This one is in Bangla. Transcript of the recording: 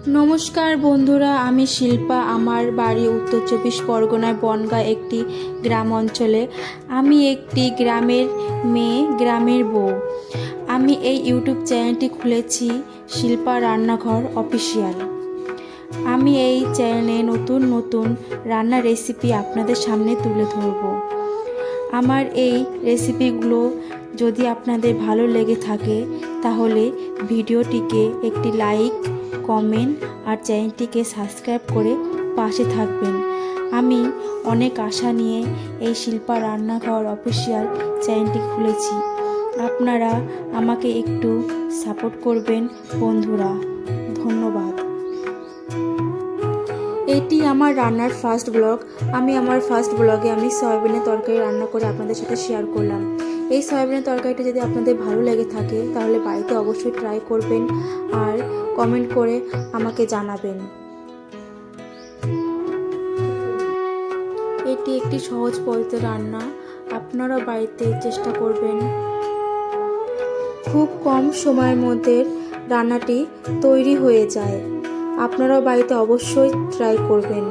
নমস্কার বন্ধুরা, আমি শিল্পা। আমার বাড়ি উত্তর চব্বিশ পরগনায় বনগাঁ একটি গ্রাম অঞ্চলে। আমি একটি গ্রামের মেয়ে, গ্রামের বউ। আমি এই ইউটিউব চ্যানেলটি খুলেছি শিল্পা রান্নাঘর অফিসিয়াল। আমি এই চ্যানেলে নতুন নতুন রান্নার রেসিপি আপনাদের সামনে তুলে ধরব। আমার এই রেসিপিগুলো যদি আপনাদের ভালো লেগে থাকে তাহলে ভিডিওটিকে একটি লাইক, কমেন্ট আর চ্যানেলটিকে সাবস্ক্রাইব করে পাশে থাকবেন। আমি অনেক আশা নিয়ে এই শিল্পা রান্নাঘর অফিসিয়াল চ্যানেলটি খুলেছি। আপনারা আমাকে একটু সাপোর্ট করবেন বন্ধুরা। ধন্যবাদ। এটি আমার রান্নার ফার্স্ট ব্লগ। আমার ফার্স্ট ব্লগে সয়াবিনের তরকারি রান্না করে আপনাদের সাথে শেয়ার করলাম। এই সয়াবিনের তরকারিটা যদি আপনাদের ভালো লেগে থাকে তাহলে বাড়িতে অবশ্যই ট্রাই করবেন আর কমেন্ট করে আমাকে জানাবেন। এটি একটি সহজ পদ্ধতিতে রান্না, আপনারা বাড়িতে চেষ্টা করবেন। খুব কম সময়ের মধ্যে রান্নাটি তৈরি হয়ে যায়। আপনারাও বাড়িতে অবশ্যই ট্রাই করবেন।